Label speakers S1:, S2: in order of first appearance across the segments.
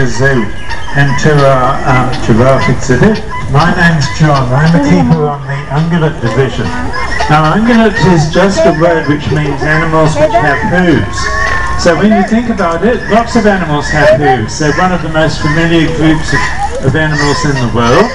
S1: Zoo and to our giraffe exhibit. My name's John. I'm a keeper on the ungulate division. Now, ungulate is just a word which means animals which have hooves. So when you think about it, lots of animals have hooves. They're one of the most familiar groups of animals in the world.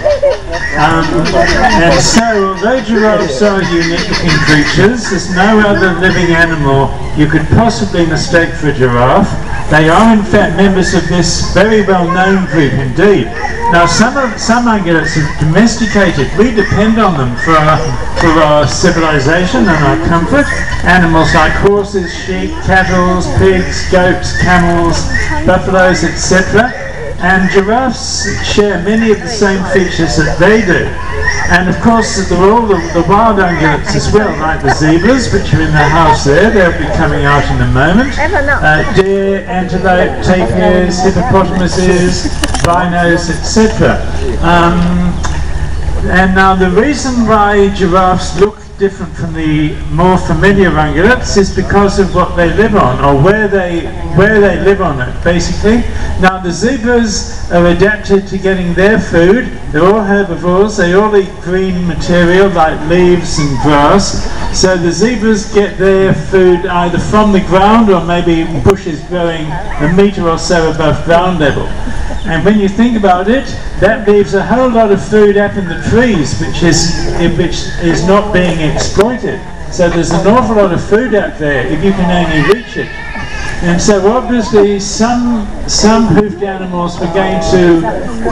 S1: And so, although giraffes are unique-looking creatures, there's no other living animal you could possibly mistake for a giraffe. They are in fact members of this very well-known group indeed. Now some ungulates are domesticated. We depend on them for our civilization and our comfort. Animals like horses, sheep, cattle, pigs, goats, camels, buffaloes, etc. And giraffes share many of the same features that they do. And of course there are all the wild ungulates as well, like the zebras, which are in the house there. They'll be coming out in a moment. Deer, antelope, tapirs, hippopotamuses, rhinos, etc. And now the reason why giraffes look different from the more familiar ungulates is because of what they live on, or where they live on it, basically. Now the zebras are adapted to getting their food. They're all herbivores. They all eat green material like leaves and grass. So the zebras get their food either from the ground or maybe bushes growing a metre or so above ground level. And when you think about it, that leaves a whole lot of food up in the trees, which is not being exploited. So there's an awful lot of food out there if you can only reach it. And so obviously some hoofed animals were going to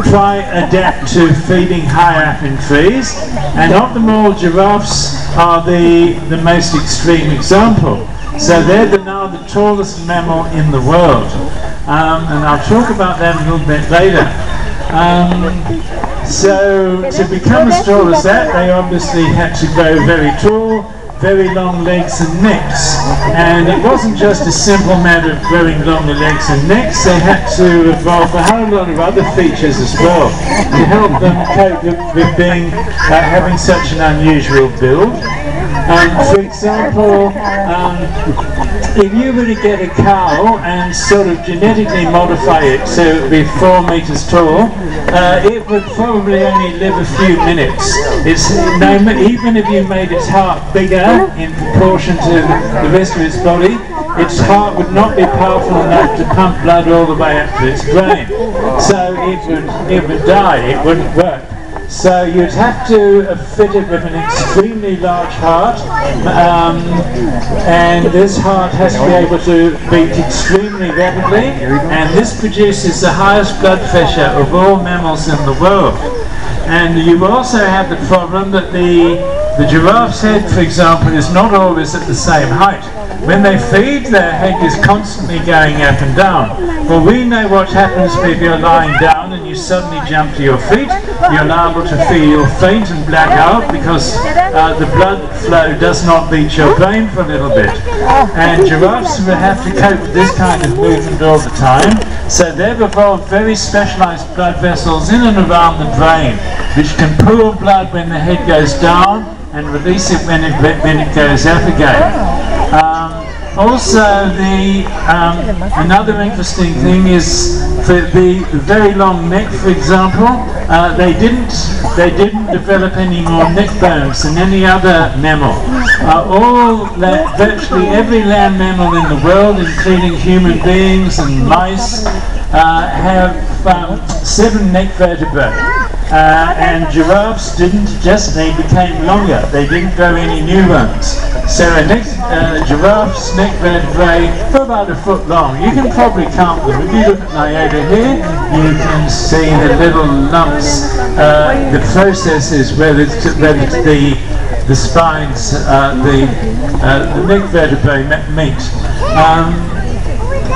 S1: try adapt to feeding high up in trees, and of them all, giraffes are the most extreme example. So they're now the tallest mammal in the world. And I'll talk about that a little bit later. So to become as tall as that, they obviously had to grow very tall, very long legs and necks. And it wasn't just a simple matter of growing longer legs and necks. They had to evolve a whole lot of other features as well to help them cope with having such an unusual build. For example, if you were to get a cow and sort of genetically modify it so it would be 4 meters tall, it would probably only live a few minutes. Even if you made its heart bigger in proportion to the rest of its body, its heart would not be powerful enough to pump blood all the way up to its brain. So it would die, it wouldn't work. So you'd have to fit it with an extremely large heart, and this heart has to be able to beat extremely rapidly, and this produces the highest blood pressure of all mammals in the world. And you also have the problem that the giraffe's head, for example, is not always at the same height. When they feed, their head is constantly going up and down. Well, we know what happens if you're lying down and you suddenly jump to your feet. You're liable to feel faint and black out because the blood flow does not reach your brain for a little bit. And giraffes will have to cope with this kind of movement all the time. So they've evolved very specialized blood vessels in and around the brain, which can pool blood when the head goes down and release it when it goes up again. Also, another interesting thing is for the very long neck, for example, they didn't develop any more neck bones than any other mammal. Virtually every land mammal in the world, including human beings and mice, have 7 neck vertebrae. And giraffes didn't, they became longer. They didn't grow any new ones. So a giraffe's neck vertebrae are about 1 foot long. You can probably count them. If you look at my over here, you can see the little lumps, the processes where the spines, the neck vertebrae meet.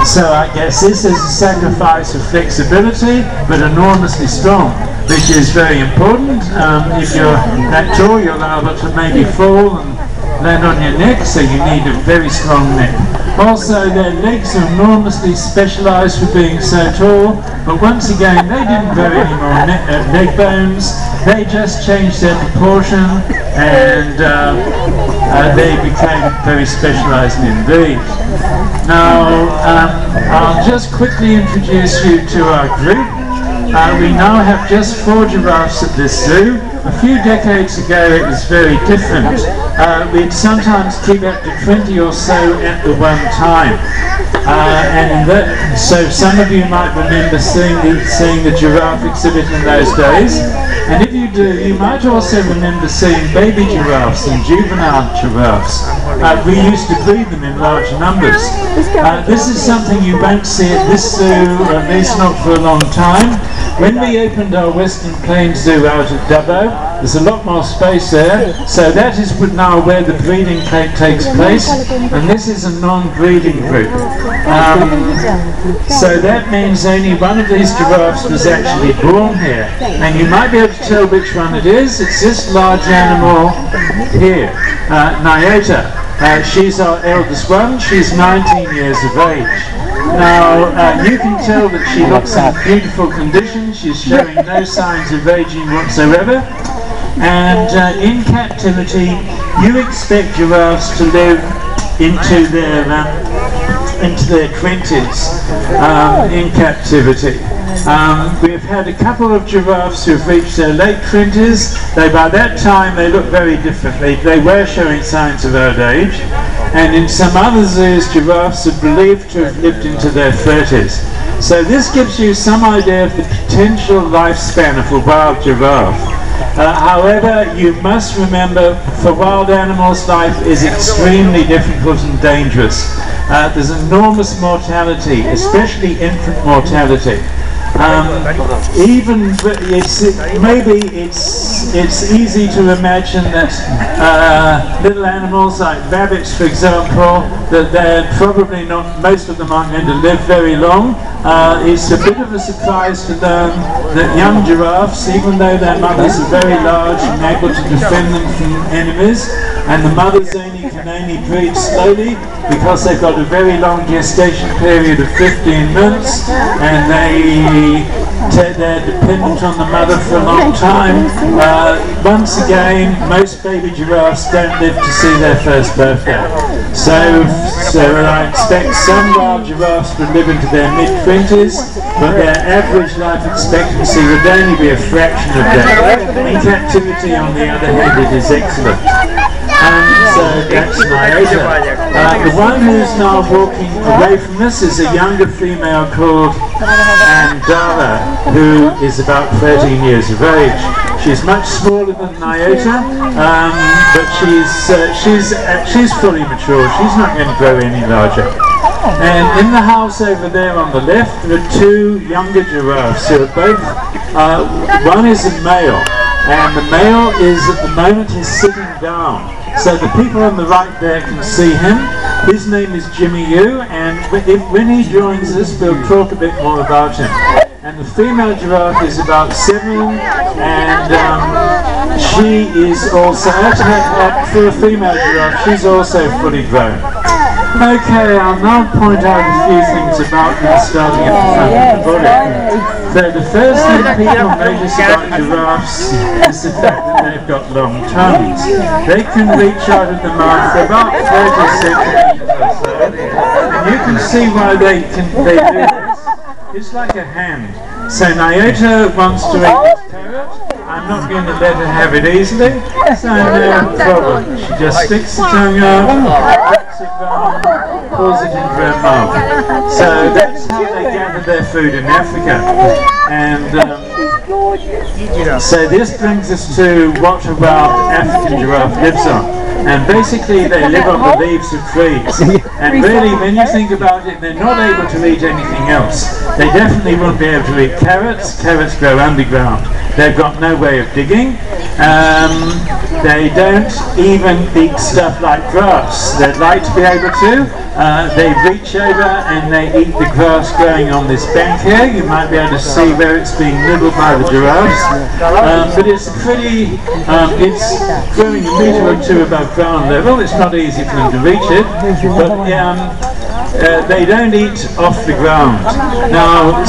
S1: So I guess this is a sacrifice of flexibility, but enormously strong, which is very important. If you're that tall, you're liable to maybe fall and land on your neck, so you need a very strong neck. Also, their legs are enormously specialized for being so tall, but once again, they didn't grow any more leg bones. They just changed their proportion, and they became very specialized indeed. Now, I'll just quickly introduce you to our group. We now have just 4 giraffes at this zoo. A few decades ago it was very different. We'd sometimes keep up to 20 or so at the one time. So some of you might remember seeing the giraffe exhibit in those days. And if you do, you might also remember seeing baby giraffes and juvenile giraffes. We used to breed them in large numbers. This is something you won't see at this zoo, at least not for a long time. When we opened our Western Plains Zoo out at Dubbo, there's a lot more space there, so that is now where the breeding takes place, and this is a non-breeding group. So that means only one of these giraffes was actually born here, and you might be able to tell which one it is. It's this large animal here, Nyota. She's our eldest one. She's 19 years of age. Now, you can tell that she looks in beautiful condition. She's showing no signs of aging whatsoever. And in captivity, you expect giraffes to live into their 20s in captivity. We've had a couple of giraffes who've reached their late 20s. By that time they look very differently. They were showing signs of old age. And in some other zoos, giraffes are believed to have lived into their 30s. So this gives you some idea of the potential lifespan of a wild giraffe. However, you must remember, for wild animals, life is extremely difficult and dangerous. There's enormous mortality, especially infant mortality. It's easy to imagine that little animals like rabbits, for example, that they're probably not, most of them aren't going to live very long. It's a bit of a surprise to learn that young giraffes, even though their mothers are very large and able to defend them from enemies, and the mothers can only breed slowly because they've got a very long gestation period of 15 months, and they're dependent on the mother for a long time. Once again, most baby giraffes don't live to see their first birthday. So I expect some wild giraffes would live into their mid-20s, but their average life expectancy would only be a fraction of that. In captivity, on the other hand, it is excellent. So that's Nyota. The one who's now walking away from us is a younger female called Andala, who is about 13 years of age. She's much smaller than Nyota, but she's fully mature. She's not going to grow any larger. And in the house over there on the left, there are 2 younger giraffes who are both, one is a male, and the male is at the moment sitting down. So the people on the right there can see him. His name is Jimmy Yu, and when he joins us, we'll talk a bit more about him. And the female giraffe is about 7, and she is also, for a female giraffe, she's also fully grown. Okay, I'll now point out a few things about them, starting at the front of the body. So the first thing people notice about giraffes is the fact that they've got long tongues. They can reach out of the mouth for about 30 centimeters or so, and you can see why they do this. It's like a hand. So Nyota wants to eat this carrot. I'm not going to let her have it easily, so no problem. She just sticks the tongue out, puts it down, pulls it into her mouth. So that's how they gather their food in Africa. And so this brings us to what a wild African giraffe lives on. And basically they live on the leaves of trees. And really, when you think about it, they're not able to eat anything else. They definitely won't be able to eat carrots. Carrots grow underground. They've got no way of digging. They don't even eat stuff like grass. They'd like to be able to. They reach over and they eat the grass growing on this bank here. You might be able to see where it's being nibbled by the giraffes. But it's pretty, it's growing a metre or 2 above ground level. It's not easy for them to reach it. But they don't eat off the ground. Now,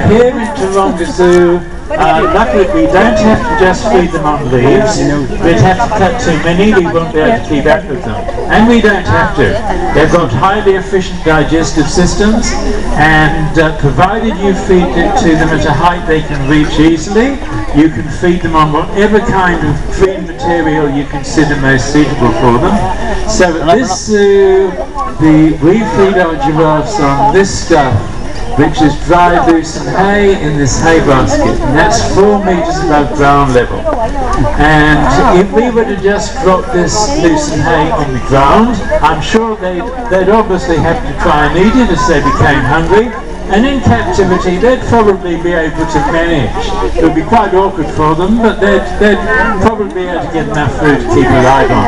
S1: here in Taronga Zoo, luckily we don't have to just feed them on leaves. We'd have to cut too many, we won't be able to keep up with them. And we don't have to. They've got highly efficient digestive systems, and provided you feed it to them at a height they can reach easily, you can feed them on whatever kind of feed material you consider most suitable for them. So at this zoo, we feed our giraffes on this stuff, which is dry loosened hay in this hay basket, and that's 4 meters above ground level. And if we were to just drop this loosened hay on the ground, I'm sure they'd obviously have to try and eat it as they became hungry. And in captivity, they'd probably be able to manage. It would be quite awkward for them, but they'd probably be able to get enough food to keep alive on.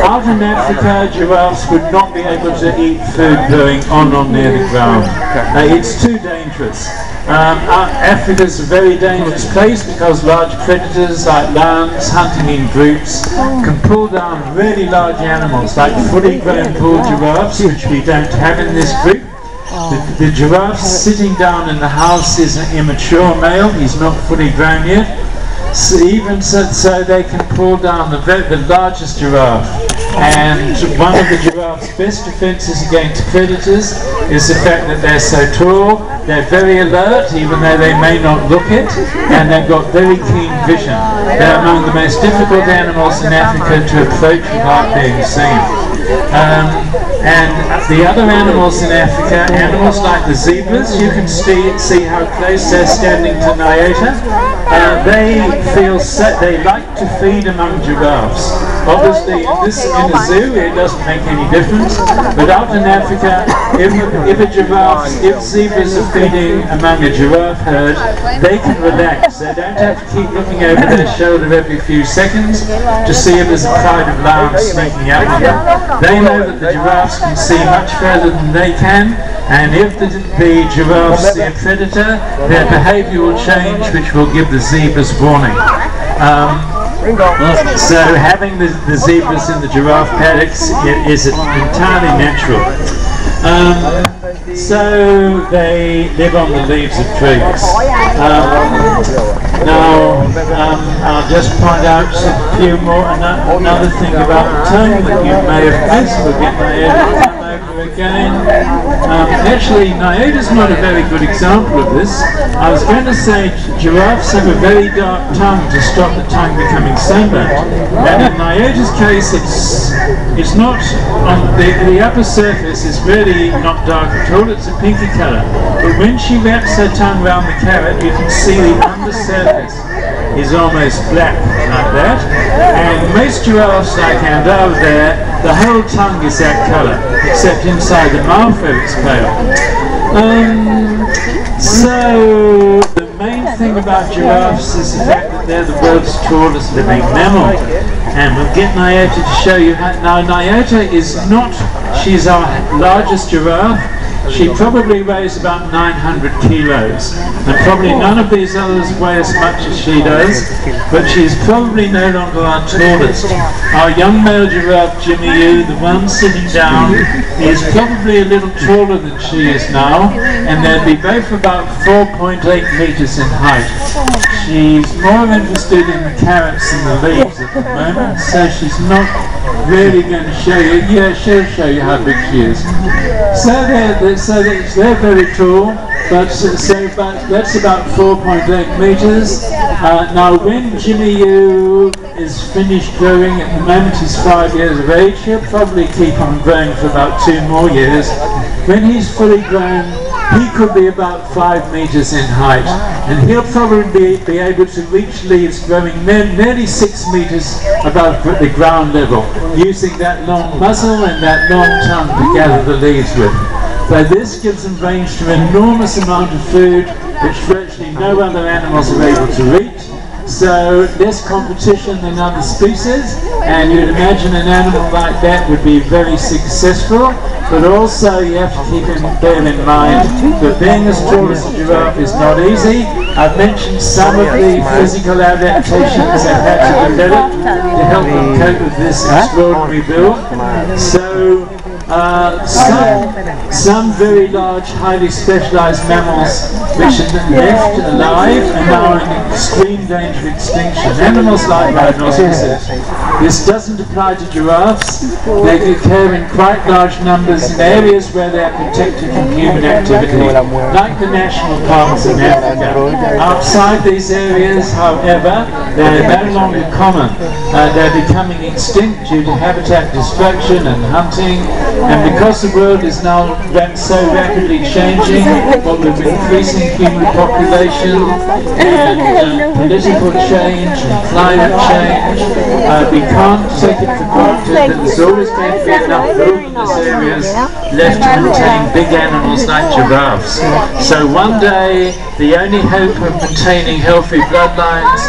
S1: Out in Africa, giraffes would not be able to eat food growing on or near the ground. It's too dangerous. Africa's a very dangerous place because large predators like lions hunting in groups can pull down really large animals like fully grown bull giraffes, which we don't have in this group. The giraffe sitting down in the house is an immature male, he's not fully grown yet. So they can pull down the largest giraffe. And one of the giraffe's best defences against predators is the fact that they're so tall, they're very alert even though they may not look it, and they've got very keen vision. They're among the most difficult animals in Africa to approach without being seen. And the other animals in Africa, animals like the zebras, you can see how close they're standing to Nyota. They like to feed among giraffes. Obviously, in a zoo, it doesn't make any difference. But out in Africa, if zebras are feeding among a giraffe herd, they can relax. They don't have to keep looking over their shoulder every few seconds to see if there's a pride of lions sneaking out with them. They know that the giraffes can see much further than they can, and if the giraffes see a predator, their behaviour will change, which will give the zebras warning. So having the zebras in the giraffe paddocks is entirely natural. So they live on the leaves of trees. Now, I'll just point out a few more. Another thing about the tongue that you may have missed. We'll get Nyota to come over again. Actually, Nyota's not a very good example of this. I was going to say giraffes have a very dark tongue to stop the tongue becoming sunburnt. And in Nyota's case, it's not on the upper surface is really not dark at all. It's a pinky colour. But when she wraps her tongue around the carrot, you can see the undersurface is almost black like that. And most giraffes like Andau there, the whole tongue is that colour, except inside the mouth where it's pale. So the main thing about giraffes is the fact that they're the world's tallest living mammal. And we'll get Nyota to show you how. Now Nyota is not, she's our largest giraffe. She probably weighs about 900 kilos, and probably none of these others weigh as much as she does, but she's probably no longer our tallest. Our young male giraffe, Jimmy Yu, the one sitting down, is probably a little taller than she is now, and they'll be both about 4.8 meters in height. She's more interested in the carrots than the leaves at the moment, so she's not really going to show you. Yeah, she'll show you how big she is. So they're very tall, but that's about 4.8 meters. Now when Jimmy Yu is finished growing, at the moment he's 5 years of age, he'll probably keep on growing for about 2 more years. When he's fully grown, he could be about 5 meters in height, and he'll probably be able to reach leaves growing nearly 6 meters above the ground level, using that long muzzle and that long tongue to gather the leaves with. So this gives them range to an enormous amount of food, which virtually no other animals are able to reach. So less competition than other species, and you'd imagine an animal like that would be very successful, but also you have to bear in mind that being as tall as a giraffe is not easy. I've mentioned some of the physical adaptations they've had to develop to help them cope with this extraordinary build. So some very large, highly specialized mammals which are left alive and are in extreme danger of extinction. Animals like rhinoceroses. This doesn't apply to giraffes. They occur in quite large numbers in areas where they are protected from human activity, like the national parks in Africa. Outside these areas, however, they are no longer common. They're becoming extinct due to habitat destruction and hunting, and because the world is now so rapidly changing, what with increasing human population and political change and climate change, we can't take it for granted that there's always going to be enough wilderness areas left to contain big animals like giraffes. So one day, the only hope of maintaining healthy bloodlines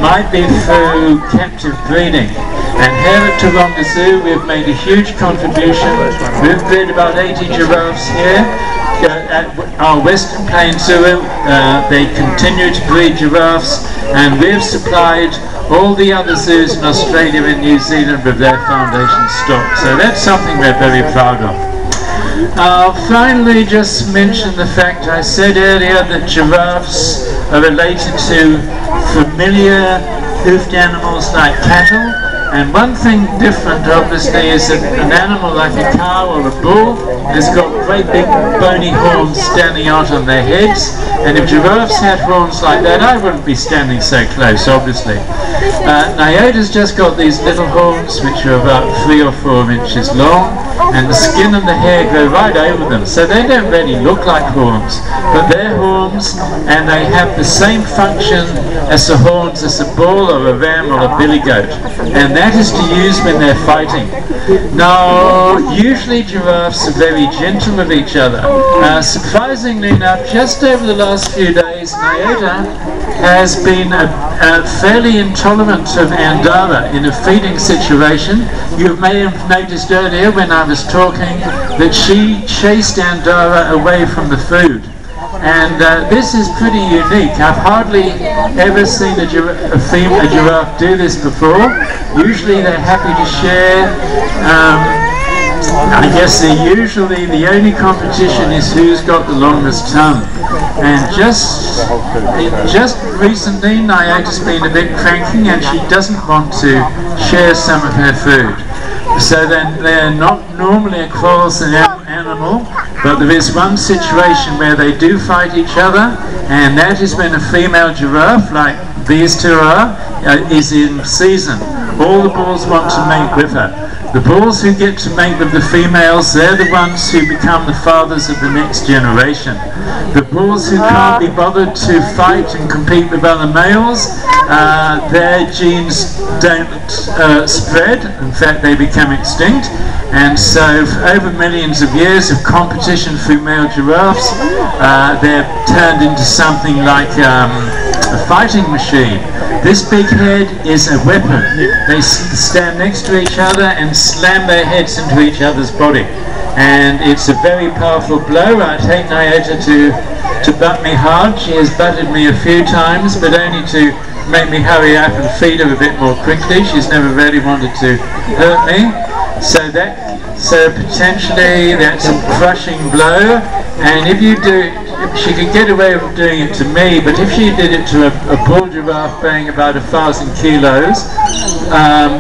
S1: might be through captive breeding. And here at Taronga Zoo, we've made a huge contribution. We've bred about 80 giraffes here. At our Western Plains Zoo, they continue to breed giraffes, and we've supplied all the other zoos in Australia and New Zealand with their foundation stock. So that's something we're very proud of. I'll finally just mention the fact I said earlier that giraffes are related to familiar hoofed animals like cattle. And one thing different, obviously, is that an animal like a cow or a bull has got great big bony horns standing out on their heads. And if giraffes had horns like that, I wouldn't be standing so close, obviously. Nyota's just got these little horns, which are about 3 or 4 inches long, and the skin and the hair grow right over them. So they don't really look like horns, but they're horns, and they have the same function as the horns as a bull or a ram or a billy goat. And that is to use when they're fighting. Now, usually giraffes are very gentle with each other. Surprisingly enough, just over the last few days, Nyota has been fairly intolerant of Andara in a feeding situation. You may have noticed earlier when I was talking that she chased Andara away from the food. And this is pretty unique. I've hardly ever seen a giraffe do this before. Usually they're happy to share. I guess usually the only competition is who's got the longest tongue. And just recently, Nyota's been a bit cranky and she doesn't want to share some of her food. So then they're not normally a quarrelsome animal, but there is one situation where they do fight each other, and that is when a female giraffe, like these two are, is in season. All the bulls want to mate with her. The bulls who get to mate with the females, they're the ones who become the fathers of the next generation. The bulls who can't be bothered to fight and compete with other males, their genes don't spread. In fact, they become extinct. And so, over millions of years of competition through male giraffes, they're turned into something like a fighting machine. This big head is a weapon. They stand next to each other and slam their heads into each other's body. And it's a very powerful blow. I take Nyota to butt me hard. She has butted me a few times, but only to make me hurry up and feed her a bit more quickly. She's never really wanted to hurt me. So potentially that's a crushing blow. And if you do, she could get away with doing it to me, but if she did it to a bull giraffe weighing about 1,000 kilos,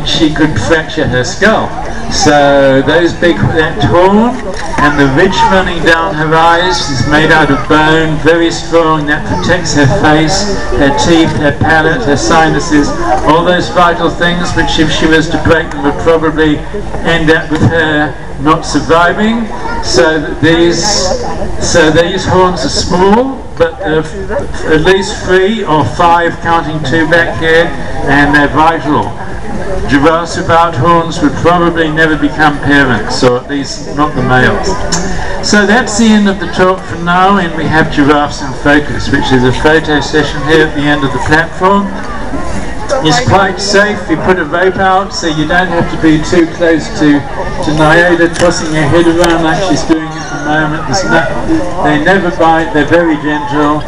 S1: she could fracture her skull. So that horn and the ridge running down her eyes is made out of bone, very strong, that protects her face, her teeth, her palate, her sinuses, all those vital things which if she was to break them would probably end up with her not surviving. So these horns are small, but at least 3 or 5, counting 2 back here, and they're vital. Giraffes without horns would probably never become parents, or at least not the males. So that's the end of the talk for now, and we have Giraffes in Focus, which is a photo session here at the end of the platform. It's quite safe. We put a rope out so you don't have to be too close to Nyota tossing her head around like she's doing at the moment. They never bite, they're very gentle.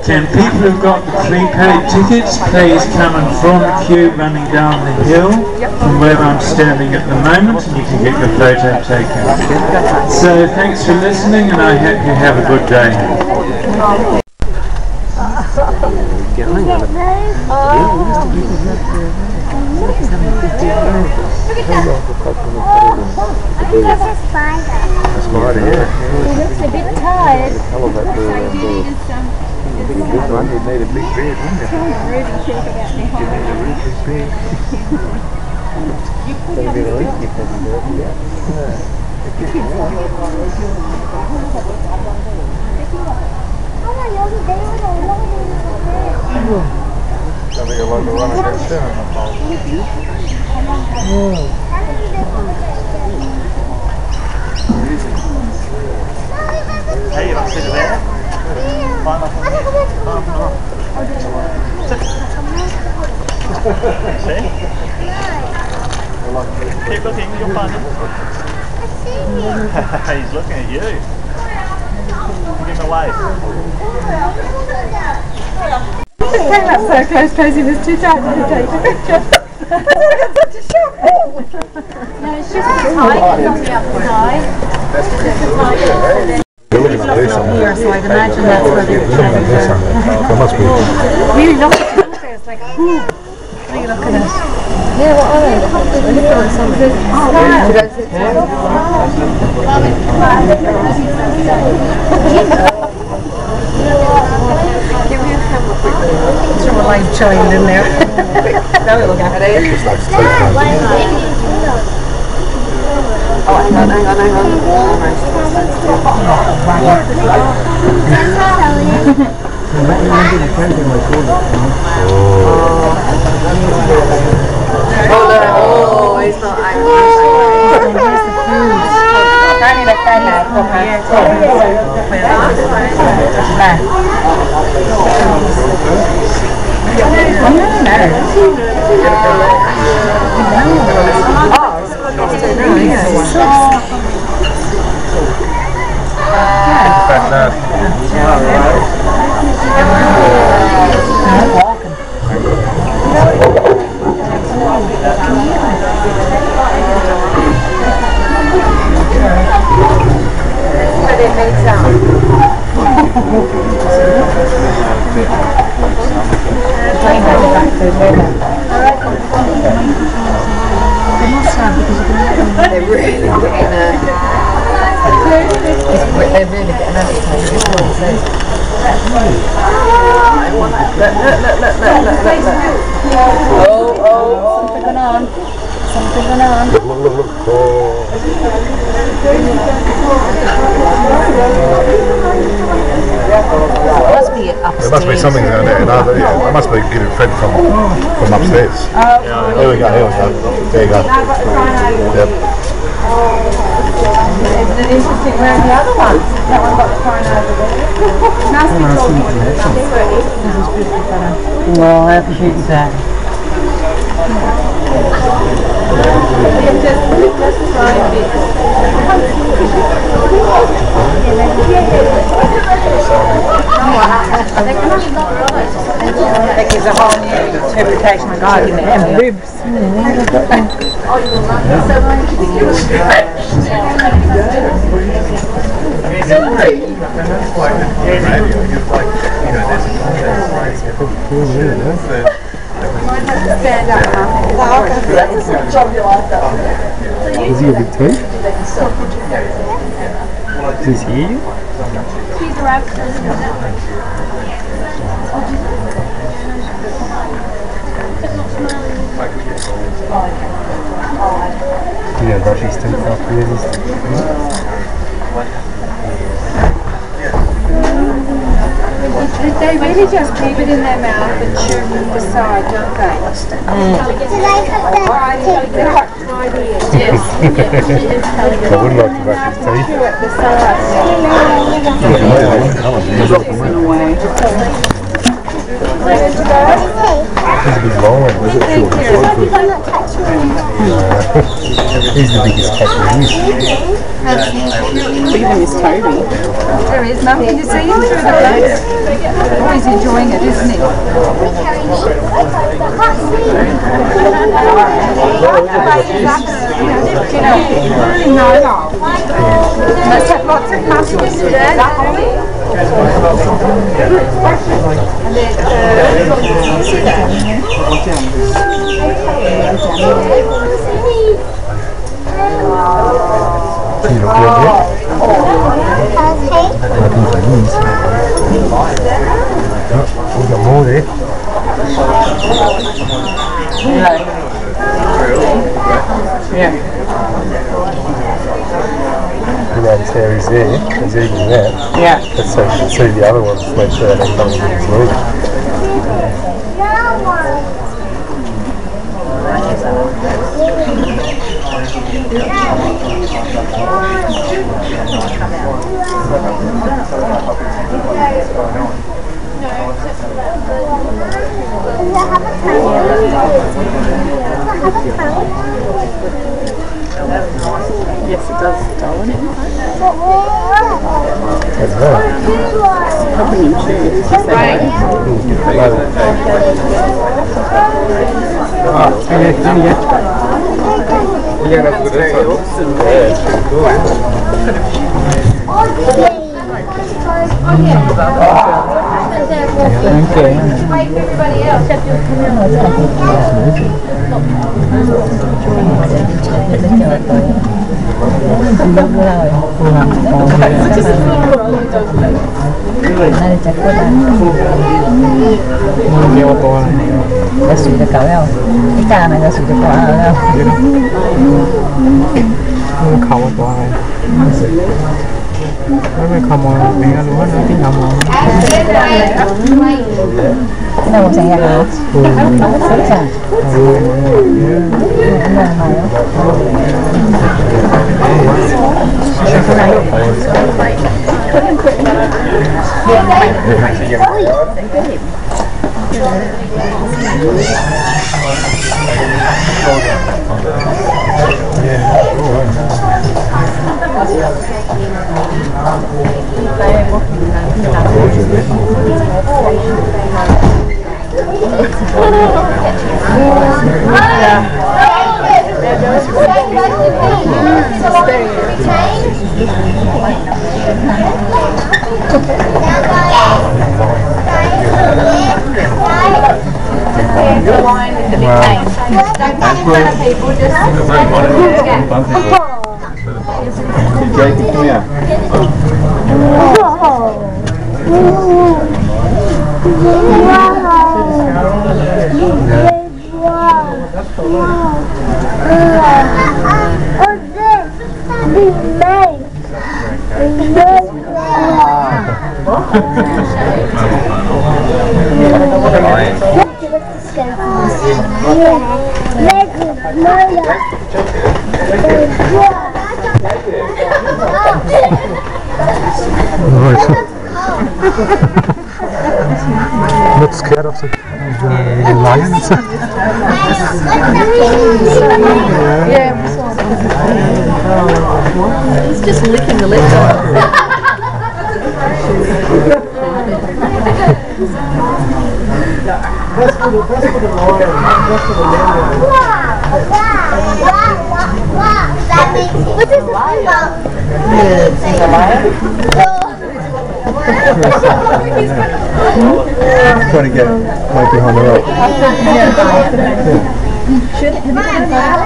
S1: Can people who've got the prepaid tickets please come and form a queue running down the hill from where I'm standing at the moment, and you can get your photo taken. So thanks for listening, and I hope you have a good day.
S2: Spider, yeah. He looks a bit tired. This one would need a big bed, wouldn't it? Really think about their home. You need a really big bed. You could have a bed. I think I'd like to run against them in the pole. Hey, you want to sit there? Climb up on there. See? Keep looking, you'll find him. He's looking at you. Give him a wave.
S3: It came up so close, Tracy was too tired to take a picture. I got such a shock.
S4: No, it's just the tide on the outside.
S3: Here, so I'd imagine that's where they were trying to go.
S5: That must be.
S3: Really looked at it, it's like, ooh. Now you look at it.
S4: Yeah, what are they? They're looking at something.
S3: Give me a camera quick. Throw a live child in there. Now we look at it. Oh, hang on. Oh, he's not angry. Here's the food. They're really getting Something going on.
S5: Look. There must be something down there. No, yeah, it must be getting fed from upstairs. Here we go. There you go. Yep.
S3: Isn't it interesting around the other one? That one got thrown over there. Must be talking to the well, how cute is that? Just try a bit. That gives a whole new interpretation of God in there. And ribs. Stand up,
S5: Is he a big too? Does he hear you?
S4: He's wrapped.
S5: Yeah, brush his teeth after this.
S3: They really just keep it in their mouth and chew the side, don't they? They're like tied ears. Yes.
S5: I would like to brush his teeth.
S3: Chew at the side.
S5: He's a big long one. He's the biggest cat there is.
S3: Even Miss Toby. There is nothing to see him through the place. he's enjoying it, isn't he? Must have lots of customers today.
S5: We've got more there.
S2: Yeah.
S5: That his hair is there, he's eating that.
S2: Yeah.
S5: But so you can see the other ones make sure they don't come in his leg.
S2: Yes, it does, darling.
S5: That's right.
S2: Helping him chew.
S5: You're going to have to do this one. Yeah, it's pretty cool.
S4: Wait for everybody else.
S6: Có sủi được cậu đâu? Cái ca này có sủi được quả đâu?
S7: Không có quả này. Nó không có miếng ăn luôn, nó tính không có.
S6: Cái nào cũng sẽ ra hả? Sẵn sàng.
S4: The line with the big name. Don't put in front of people, just
S2: Jacob, come here.
S5: Not scared of the lions?
S3: Yeah, he's just licking the lips off.
S5: Trying to get right behind the rope.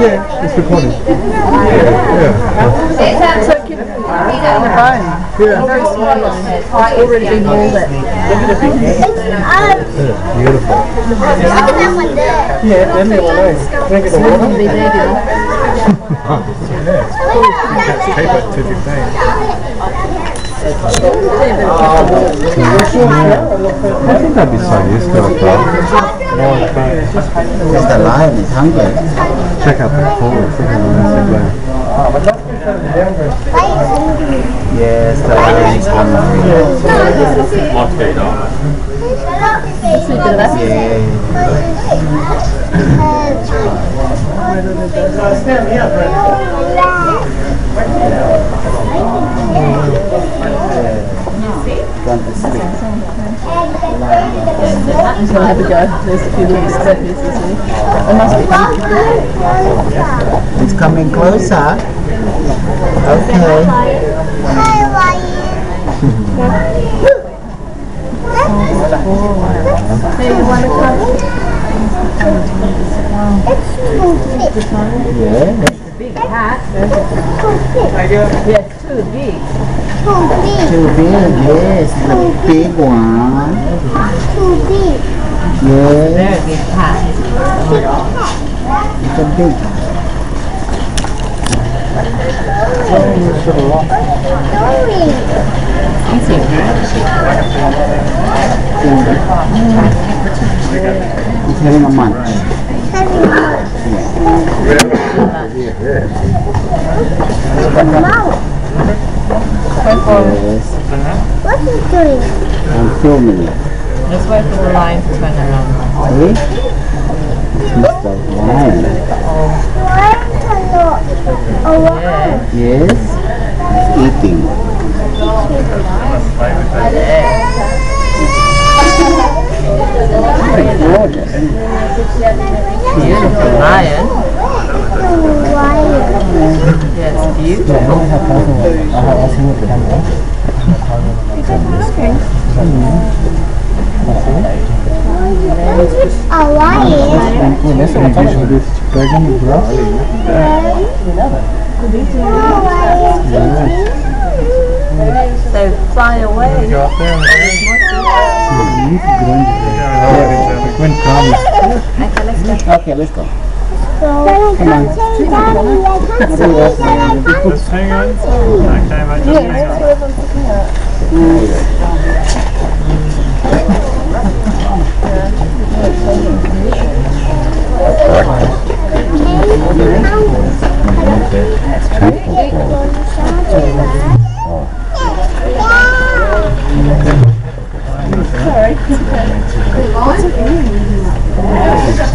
S5: Yeah, it's recording.
S3: So can you on the bone?
S5: Yeah.
S3: Very small on the head. It's already been mauled at.
S5: Beautiful.
S7: Yeah, then they will know. Drink it the water.
S3: Be there, dear.
S5: Keep it to 15.
S7: I think I'd be so used to it though.
S2: It's the lion, it's hungry.
S5: Check out the forest.
S2: Yes, the lion is hungry. Want to sleep.
S6: He's going to have a go. There's a few little statues, isn't he? It must be.
S8: It's coming closer. Okay.
S3: Do you want to come?
S8: Yeah.
S6: Big hat.
S3: Too big.
S6: Yes, too big.
S3: Too big.
S8: Too big, yes. The big one.
S3: Too big.
S8: Yes.
S6: Very big hat.
S8: It's a big.
S6: Easy.
S8: It's having a munch. Yes.
S3: What are you doing?
S8: I'm filming it.
S6: Let's wait for the lion to turn around.
S8: See? It's Mr. Lion.
S6: Yeah.
S8: Yes. It's eating. Pretty gorgeous.
S6: Beautiful lion. Yes, beautiful.
S3: A lion.
S6: They fly away.
S8: Okay, let's go.
S3: Come on.
S1: Just hang on. Okay, mate, just hang on.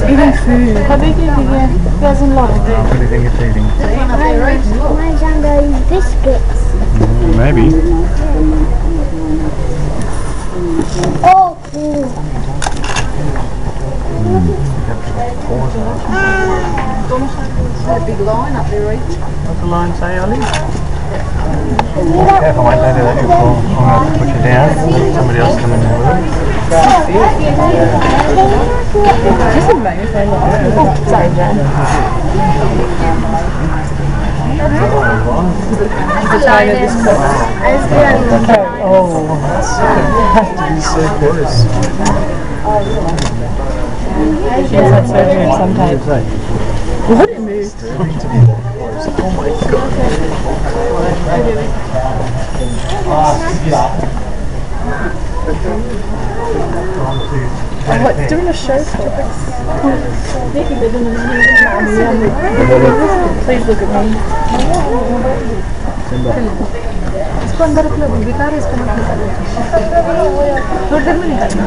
S3: Even food. How big is he? There's a lot of it.
S1: What do you think it's eating?
S3: Mine's under these biscuits.
S1: Maybe.
S3: Oh, cool.
S6: Big lion up there, Reach.
S1: What's the line say, Ollie?
S3: Yeah.
S1: Careful, mate, don't do that, you'll fall. I'm going to put you down. Let somebody else come in there with it.
S6: Just amazing. Sorry, Jan.
S1: Oh, that's so close.
S6: She has had surgery at some time. What? It moved.
S1: Oh my god.
S3: What, doing a show for us? Please look at me. इसको अंदर रख लो बेकार है इसको मत निकालो थोड़ी देर में निकालना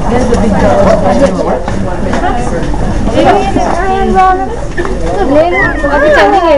S6: There's the big dog.
S3: अभी चलेंगे